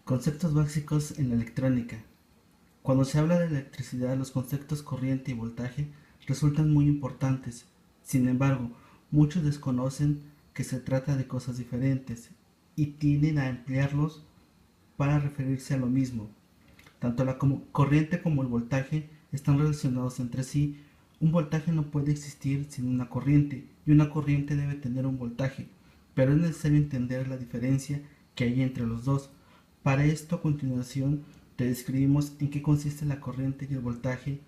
Conceptos básicos en la electrónica. Cuando se habla de electricidad, los conceptos corriente y voltaje resultan muy importantes. Sin embargo, muchos desconocen que se trata de cosas diferentes y tienden a emplearlos para referirse a lo mismo. Tanto la corriente como el voltaje están relacionados entre sí. Un voltaje no puede existir sin una corriente y una corriente debe tener un voltaje, pero es necesario entender la diferencia que hay entre los dos. Para esto, a continuación, te describimos en qué consiste la corriente y el voltaje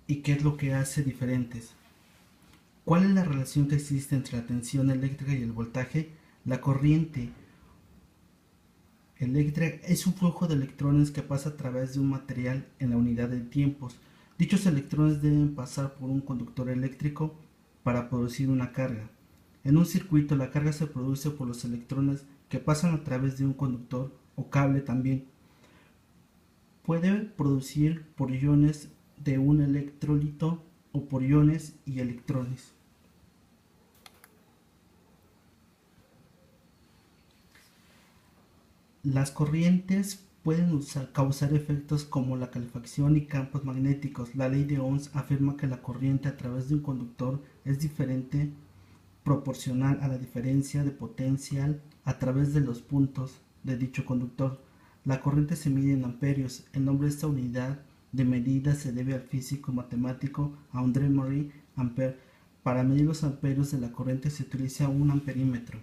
y qué es lo que hace diferentes. ¿Cuál es la relación que existe entre la tensión eléctrica y el voltaje? La corriente eléctrica es un flujo de electrones que pasa a través de un material en la unidad de tiempos. Dichos electrones deben pasar por un conductor eléctrico para producir una carga. En un circuito, la carga se produce por los electrones que pasan a través de un conductor o cable también. Puede producir por iones de un electrolito o por iones y electrones. Las corrientes pueden causar efectos como la calefacción y campos magnéticos. La ley de Ohms afirma que la corriente a través de un conductor es diferente proporcional a la diferencia de potencial a través de los puntos de dicho conductor. La corriente se mide en amperios. El nombre de esta unidad de medida se debe al físico matemático André Marie Ampère. Para medir los amperios de la corriente se utiliza un amperímetro.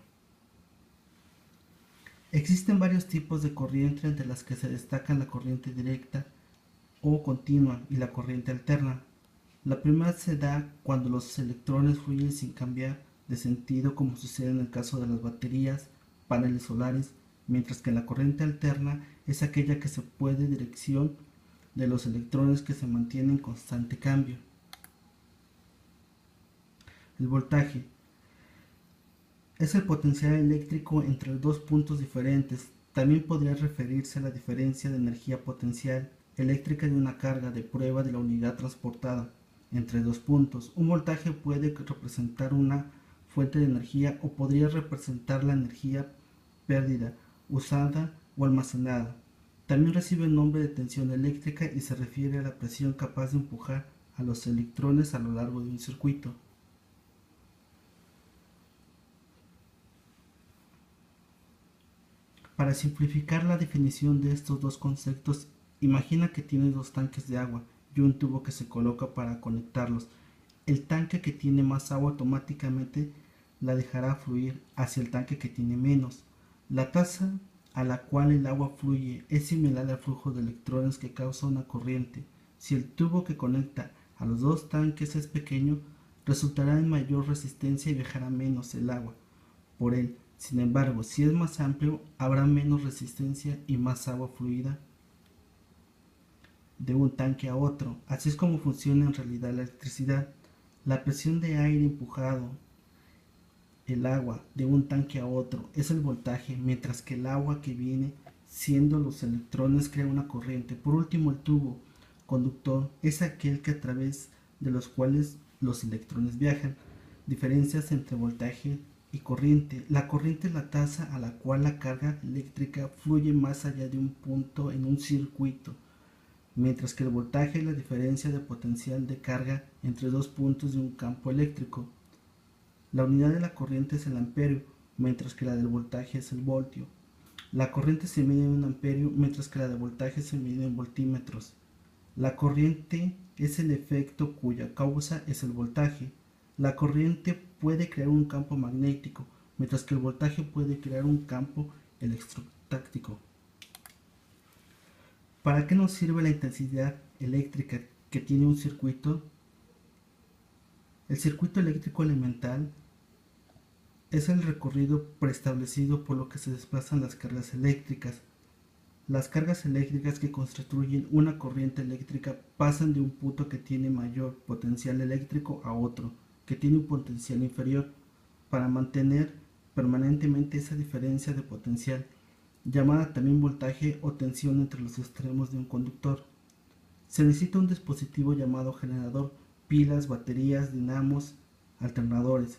Existen varios tipos de corriente, entre las que se destacan la corriente directa o continua y la corriente alterna. La primera se da cuando los electrones fluyen sin cambiar de sentido, como sucede en el caso de las baterías, paneles solares, mientras que la corriente alterna es aquella que se puede dirección de los electrones que se mantienen en constante cambio. El voltaje es el potencial eléctrico entre dos puntos diferentes. También podría referirse a la diferencia de energía potencial eléctrica de una carga de prueba de la unidad transportada entre dos puntos. Un voltaje puede representar una fuente de energía o podría representar la energía perdida, usada o almacenada. También recibe el nombre de tensión eléctrica y se refiere a la presión capaz de empujar a los electrones a lo largo de un circuito. Para simplificar la definición de estos dos conceptos, imagina que tienes dos tanques de agua y un tubo que se coloca para conectarlos. El tanque que tiene más agua automáticamente la dejará fluir hacia el tanque que tiene menos. La tasa a la cual el agua fluye es similar al flujo de electrones que causa una corriente. Si el tubo que conecta a los dos tanques es pequeño, resultará en mayor resistencia y viajará menos el agua por él. Sin embargo, si es más amplio, habrá menos resistencia y más agua fluida de un tanque a otro. Así es como funciona en realidad la electricidad. La presión de aire empujado el agua de un tanque a otro es el voltaje, mientras que el agua que viene siendo los electrones crea una corriente. Por último, el tubo conductor es aquel que a través de los cuales los electrones viajan. Diferencias entre voltaje y corriente. La corriente es la tasa a la cual la carga eléctrica fluye más allá de un punto en un circuito, mientras que el voltaje es la diferencia de potencial de carga entre dos puntos de un campo eléctrico. La unidad de la corriente es el amperio, mientras que la del voltaje es el voltio. La corriente se mide en un amperio, mientras que la de voltaje se mide en voltímetros. La corriente es el efecto cuya causa es el voltaje. La corriente puede crear un campo magnético, mientras que el voltaje puede crear un campo electrostático. ¿Para qué nos sirve la intensidad eléctrica que tiene un circuito? El circuito eléctrico elemental es el recorrido preestablecido por lo que se desplazan las cargas eléctricas. Las cargas eléctricas que constituyen una corriente eléctrica pasan de un punto que tiene mayor potencial eléctrico a otro que tiene un potencial inferior, para mantener permanentemente esa diferencia de potencial, llamada también voltaje o tensión entre los extremos de un conductor. Se necesita un dispositivo llamado generador, pilas, baterías, dinamos, alternadores,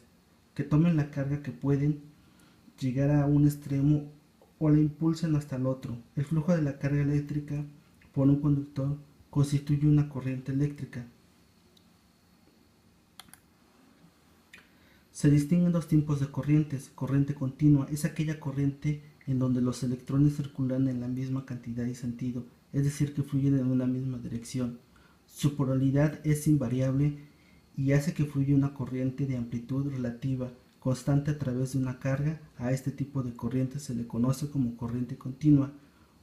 que tomen la carga que pueden llegar a un extremo o la impulsan hasta el otro. El flujo de la carga eléctrica por un conductor constituye una corriente eléctrica. Se distinguen dos tipos de corrientes. Corriente continua es aquella corriente en donde los electrones circulan en la misma cantidad y sentido, es decir, que fluyen en una misma dirección. Su polaridad es invariable y hace que fluya una corriente de amplitud relativa constante a través de una carga. A este tipo de corriente se le conoce como corriente continua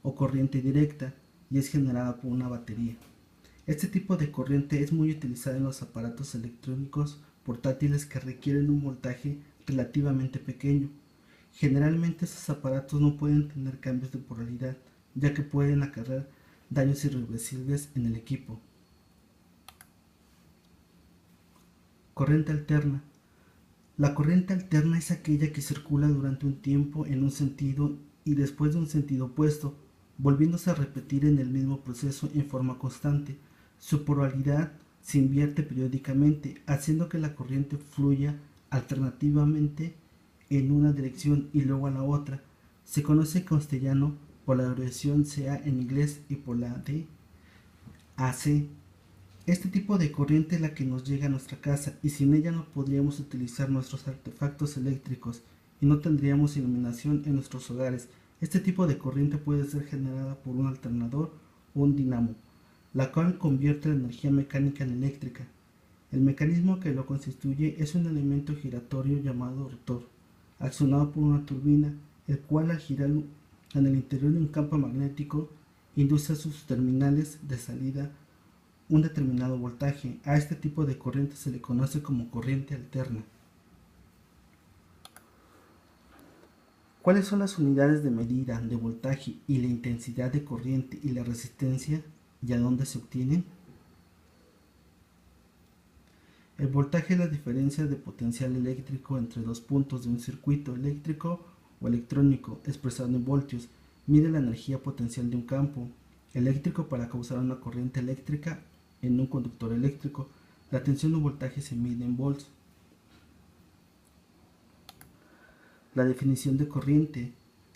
o corriente directa y es generada por una batería. Este tipo de corriente es muy utilizada en los aparatos electrónicos portátiles que requieren un voltaje relativamente pequeño. Generalmente estos aparatos no pueden tener cambios de polaridad, ya que pueden acarrear daños irreversibles en el equipo. Corriente alterna. La corriente alterna es aquella que circula durante un tiempo en un sentido y después de un sentido opuesto, volviéndose a repetir en el mismo proceso en forma constante. Su polaridad se invierte periódicamente, haciendo que la corriente fluya alternativamente en una dirección y luego a la otra. Se conoce en castellano por la abreviación CA en inglés y por la de AC. Este tipo de corriente es la que nos llega a nuestra casa y sin ella no podríamos utilizar nuestros artefactos eléctricos y no tendríamos iluminación en nuestros hogares. Este tipo de corriente puede ser generada por un alternador o un dinamo, la cual convierte la energía mecánica en eléctrica. El mecanismo que lo constituye es un elemento giratorio llamado rotor, accionado por una turbina, el cual al girar en el interior de un campo magnético induce a sus terminales de salida un determinado voltaje. A este tipo de corriente se le conoce como corriente alterna. ¿Cuáles son las unidades de medida de voltaje y la intensidad de corriente y la resistencia y a dónde se obtienen? El voltaje es la diferencia de potencial eléctrico entre dos puntos de un circuito eléctrico o electrónico, expresado en voltios. Mide la energía potencial de un campo eléctrico para causar una corriente eléctrica en un conductor eléctrico. La tensión de un voltaje se mide en volts. La definición de corriente.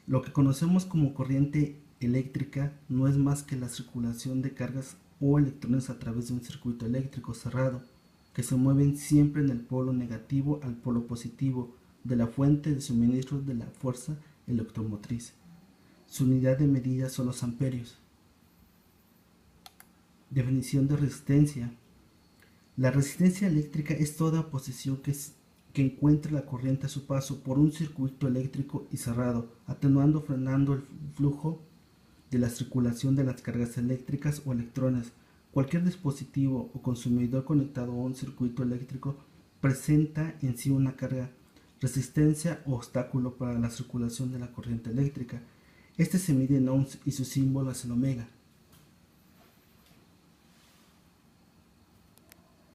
Lo que conocemos como corriente eléctrica no es más que la circulación de cargas o electrones a través de un circuito eléctrico cerrado, que se mueven siempre en el polo negativo al polo positivo de la fuente de suministro de la fuerza electromotriz. Su unidad de medida son los amperios. Definición de resistencia. La resistencia eléctrica es toda oposición que encuentre la corriente a su paso por un circuito eléctrico y cerrado, atenuando o frenando el flujo de la circulación de las cargas eléctricas o electrones. Cualquier dispositivo o consumidor conectado a un circuito eléctrico presenta en sí una carga, resistencia o obstáculo para la circulación de la corriente eléctrica. Este se mide en ohms y su símbolo es el omega.